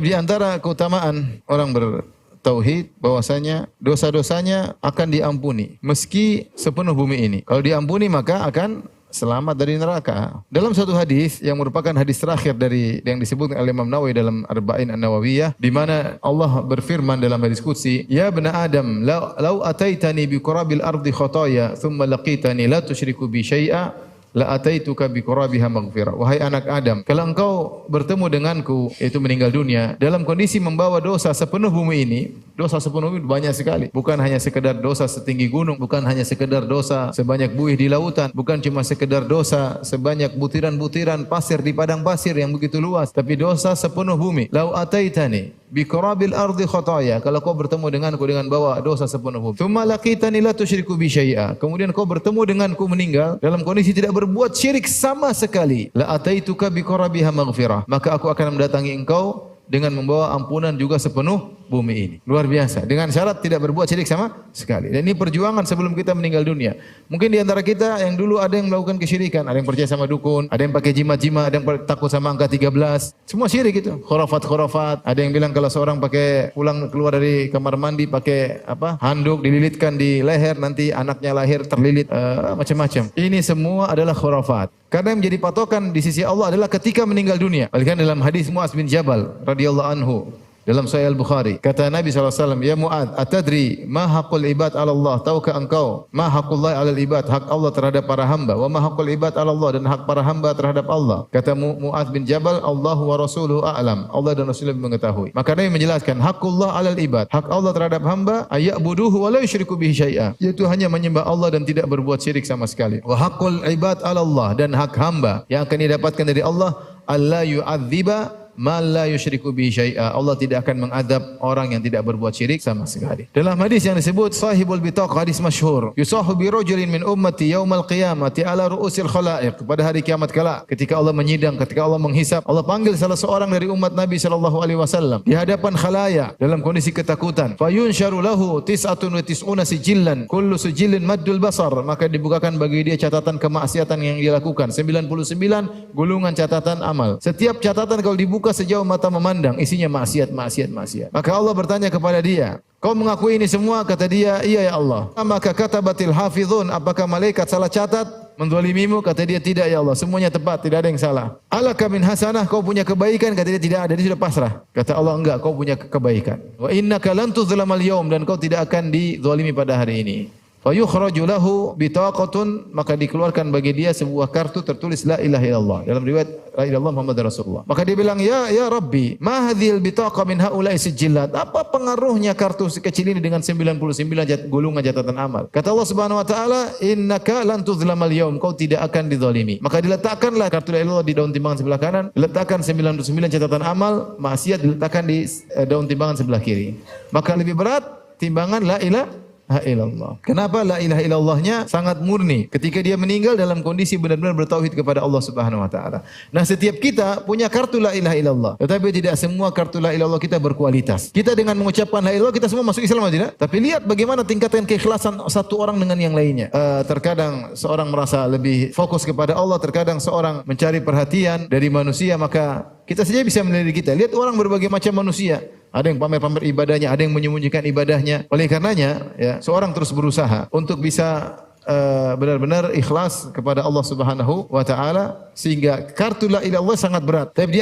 Di antara keutamaan orang bertauhid bahwasanya dosa-dosanya akan diampuni meski sepenuh bumi ini. Kalau diampuni maka akan selamat dari neraka. Dalam satu hadis yang merupakan hadis terakhir dari yang disebutkan oleh Imam Nawawi dalam Arba'in An-Nawawiyah, di mana Allah berfirman dalam hadis qudsi, "Ya bani Adam, law ataitani bi qurabil ardi khataaya, thumma laqitani la tusyriku bi syai'a, la ataituka bi qurabiha maghfirah." Wahai anak Adam, kalau engkau bertemu denganku, yaitu meninggal dunia, dalam kondisi membawa dosa sepenuh bumi ini, dosa sepenuh bumi banyak sekali. Bukan hanya sekedar dosa setinggi gunung, bukan hanya sekedar dosa sebanyak buih di lautan, bukan cuma sekedar dosa sebanyak butiran-butiran pasir di padang pasir yang begitu luas, tapi dosa sepenuh bumi. Lau ataitani bi qurabil ardi khataaya, kalau kau bertemu denganku dengan bawa dosa sepenuh bumi. Tsumma laqitani la tusyriku bi syai'a, kemudian kau bertemu denganku meninggal dalam kondisi tidak berbuat syirik sama sekali, la ataituka bi qurabiha maghfirah, maka aku akan mendatangi engkau dengan membawa ampunan juga sepenuh bumi ini. Luar biasa. Dengan syarat tidak berbuat syirik sama sekali. Dan ini perjuangan sebelum kita meninggal dunia. Mungkin di antara kita yang dulu ada yang melakukan kesyirikan, ada yang percaya sama dukun, ada yang pakai jimat-jimat, ada yang takut sama angka 13. Semua syirik itu. Khurafat-khurafat. Ada yang bilang kalau seorang pakai pulang keluar dari kamar mandi pakai handuk dililitkan di leher, nanti anaknya lahir terlilit, macam-macam. Ini semua adalah khurafat. Karena yang menjadi patokan di sisi Allah adalah ketika meninggal dunia. Bahkan dalam hadis Mu'adz bin Jabal radhiyallahu anhu dalam Sahih Al-Bukhari, kata Nabi SAW, "Ya Mu'adz, atadri ma haqqul ibad 'ala Allah?" Tahukah engkau ma haqqullah 'alal ibad, hak Allah terhadap para hamba, wa ma haqqul ibad 'ala Allah, dan hak para hamba terhadap Allah? Kata Mu'adz bin Jabal, "Allahu wa rasuluhu a'lam." Allah dan Rasulullah mengetahui. Maka Nabi menjelaskan, haqqullah 'alal ibad, hak Allah terhadap hamba, ayya'buduhu wa la yusyriku bihi syai'a, yaitu hanya menyembah Allah dan tidak berbuat syirik sama sekali. Wa haqqul ibad 'ala Allah, dan hak hamba yang akan didapatkan dari Allah, alla yu'adziba ma la yusyriku bihi syai'a, Allah tidak akan mengadab orang yang tidak berbuat syirik sama sekali. Dalam hadis yang disebut Sahibul Bitaqah, hadis masyhur, yusahu bi rajulin min ummati yaumal qiyamati ala ru'usil khalaiq, pada hari kiamat kelak ketika Allah menyidang, ketika Allah menghisab, Allah panggil salah seorang dari umat Nabi sallallahu alaihi wasallam di hadapan khalayak dalam kondisi ketakutan. Fayunsharu lahu 99 sijillan, kullu sijillin maddul basar, maka dibukakan bagi dia catatan kemaksiatan yang dia lakukan, 99 gulungan catatan amal. Setiap catatan kalau dibuka sejauh mata memandang, isinya maksiat. Maka Allah bertanya kepada dia, "Kau mengakui ini semua?" Kata dia, "Iya ya Allah." Maka katabatil hafizun, apakah malaikat salah catat menzalimimu? Kata dia, "Tidak ya Allah, semuanya tepat, tidak ada yang salah." "Alaka min hasanah, kau punya kebaikan?" Kata dia, "Tidak ada." Dia sudah pasrah. Kata Allah, "Enggak, kau punya kebaikan. Wa innaka lan tuzlamal yaum, dan kau tidak akan dizalimi pada hari ini." Fayukhraju lahu bitaqatun, maka dikeluarkan bagi dia sebuah kartu tertulis la ilaha illallah. Dalam riwayat la ilaha illallah Muhammad Rasulullah. Maka dia bilang, ya Rabbi, ma hadhil bitaqa min haula'i sijillat, apa pengaruhnya kartu sekecil ini dengan 99 gulungan catatan amal? Kata Allah Subhanahu wa taala, innaka lan tuzlamal yaum, kau tidak akan dizalimi. Maka diletakkanlah kartu la ilaha illallah di daun timbangan sebelah kanan, diletakkan 99 catatan amal maksiat diletakkan di daun timbangan sebelah kiri. Maka lebih berat timbangan la ilaha illallah. Kenapa la ilaha illallahnya sangat murni ketika dia meninggal dalam kondisi benar-benar bertauhid kepada Allah Subhanahu wa taala. Nah, setiap kita punya kartu la ilaha illallah, tetapi tidak semua kartu la ilaha illallah kita berkualitas. Kita dengan mengucapkan la ilaha illallah kita semua masuk Islam atau tidak? Tapi lihat bagaimana tingkatan keikhlasan satu orang dengan yang lainnya. Terkadang seorang merasa lebih fokus kepada Allah, terkadang seorang mencari perhatian dari manusia, maka kita saja bisa menilai kita. Lihat orang berbagai macam manusia. Ada yang pamer-pamer ibadahnya, ada yang menyembunyikan ibadahnya. Oleh karenanya, ya, seorang terus berusaha untuk bisa benar-benar ikhlas kepada Allah Subhanahu wa taala, sehingga kartu la ilaha illallah sangat berat. Tapi dia